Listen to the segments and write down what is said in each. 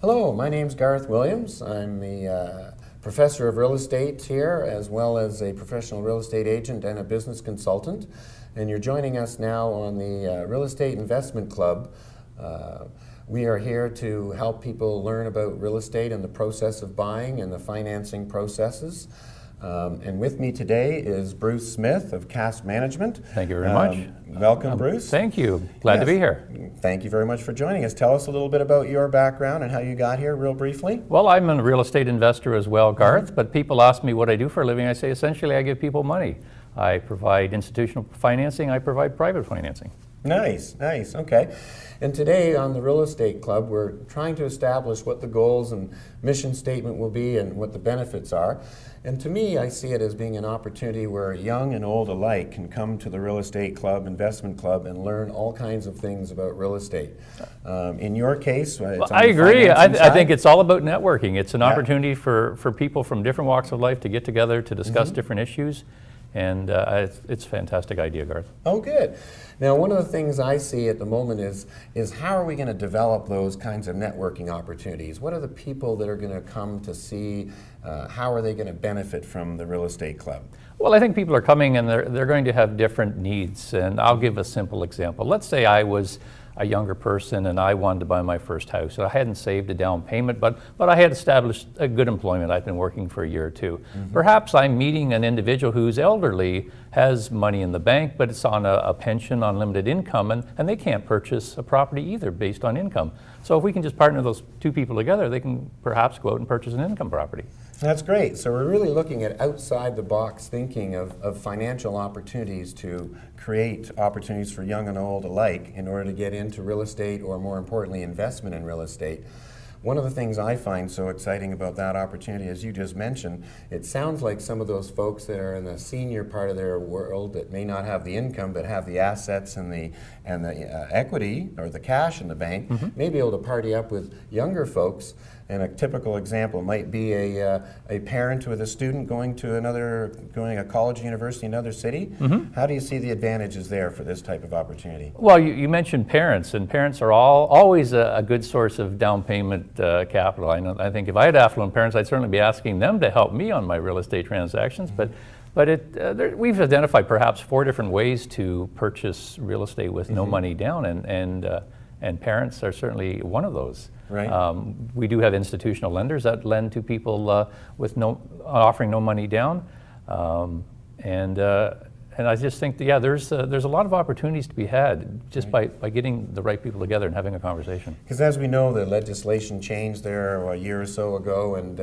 Hello, my name's Garth Williams. I'm the professor of real estate here, as well as a professional real estate agent and a business consultant. And you're joining us now on the Real Estate Investment Club. We are here to help people learn about real estate and the process of buying and the financing processes. And with me today is Bruce Smith of Casb Management. Thank you very much. Welcome, Bruce. Thank you. Glad to be here. Thank you very much for joining us. Tell us a little bit about your background and how you got here, real briefly. Well, I'm a real estate investor as well, Garth, but people ask me what I do for a living. I say essentially I give people money. I provide institutional financing, I provide private financing. Nice, nice, okay. And today on the Real Estate Club, we're trying to establish what the goals and mission statement will be and what the benefits are. And to me, I see it as being an opportunity where young and old alike can come to the Real Estate Club, Investment Club, and learn all kinds of things about real estate. In your case, it's on I agree. I side. think it's all about networking. It's an opportunity for people from different walks of life to get together to discuss different issues. And it's a fantastic idea, Garth. Oh, good. Now, one of the things I see at the moment is how are we going to develop those kinds of networking opportunities? What are the people that are going to come to see? How are they going to benefit from the Real Estate Club? Well, I think people are coming and they're going to have different needs. And I'll give a simple example. Let's say I was a younger person and I wanted to buy my first house. I hadn't saved a down payment, but I had established a good employment. I'd been working for a year or two. Perhaps I'm meeting an individual who's elderly, has money in the bank, but it's on a pension on limited income, and they can't purchase a property either based on income. So if we can just partner those two people together, they can perhaps go out and purchase an income property. That's great. So we're really looking at outside the box thinking of financial opportunities to create opportunities for young and old alike in order to get into real estate, or more importantly, investment in real estate. One of the things I find so exciting about that opportunity, as you just mentioned, it sounds like some of those folks that are in the senior part of their world that may not have the income but have the assets and the equity or the cash in the bank may be able to party up with younger folks. And a typical example might be a parent with a student going a college, university in another city. How do you see the advantages there for this type of opportunity? Well, you mentioned parents, and parents are always a good source of down payment capital. I think if I had affluent parents, I'd certainly be asking them to help me on my real estate transactions. But we've identified perhaps 4 different ways to purchase real estate with no money down, and parents are certainly one of those. Right. We do have institutional lenders that lend to people with offering no money down, and I just think that, there's a lot of opportunities to be had just by getting the right people together and having a conversation. Because as we know, the legislation changed there a year or so ago, and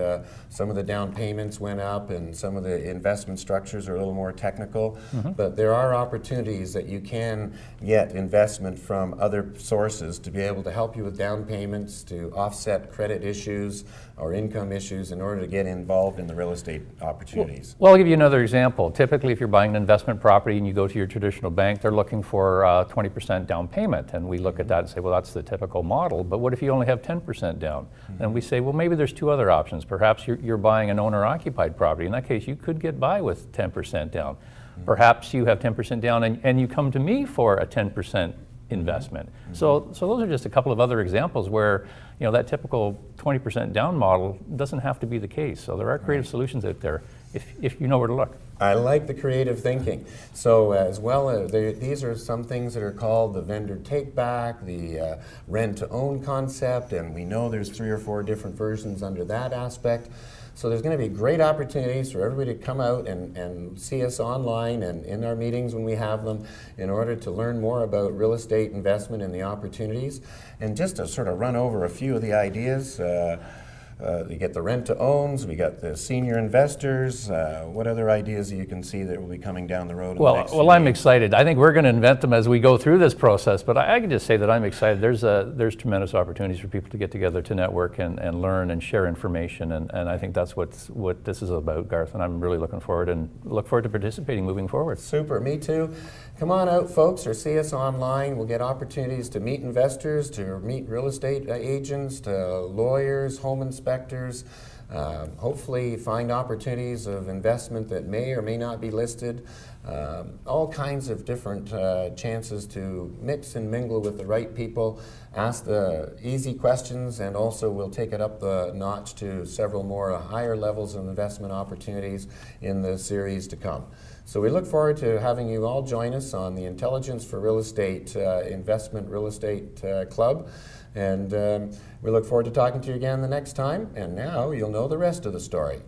some of the down payments went up, and some of the investment structures are a little more technical. But there are opportunities that you can get investment from other sources to be able to help you with down payments, to offset credit issues or income issues in order to get involved in the real estate opportunities. Well, I'll give you another example. Typically, if you're buying an investment property and you go to your traditional bank, they're looking for 20% down payment. And we look at that and say, well, that's the typical model. But what if you only have 10% down? And we say, well, maybe there's 2 other options. Perhaps you're buying an owner-occupied property. In that case, you could get by with 10% down. Perhaps you have 10% down and you come to me for a 10% investment. So those are just a couple of other examples where that typical 20% down model doesn't have to be the case. So there are creative solutions out there if you know where to look. I like the creative thinking. So as well, these are some things that are called the vendor take-back, the rent-to-own concept, and we know there's 3 or 4 different versions under that aspect. So there's going to be great opportunities for everybody to come out and see us online and in our meetings when we have them in order to learn more about real estate investment and the opportunities. And just to sort of run over a few of the ideas, you get the rent-to-owns, we got the senior investors. What other ideas you can see that will be coming down the road? Well, I'm excited. I think we're going to invent them as we go through this process, but I can just say that I'm excited. There's tremendous opportunities for people to get together to network and learn and share information, and I think that's what this is about, Garth, and I'm really looking forward to participating moving forward. Super, me too. Come on out, folks, or see us online. We'll get opportunities to meet investors, to meet real estate agents, to lawyers, home inspectors, hopefully find opportunities of investment that may or may not be listed. all kinds of different chances to mix and mingle with the right people, ask the easy questions, and also we'll take it up the notch to several more higher levels of investment opportunities in the series to come. So we look forward to having you all join us on the Intelligence for Real Estate Investment Real Estate Club. And we look forward to talking to you again the next time. And now you'll know the rest of the story.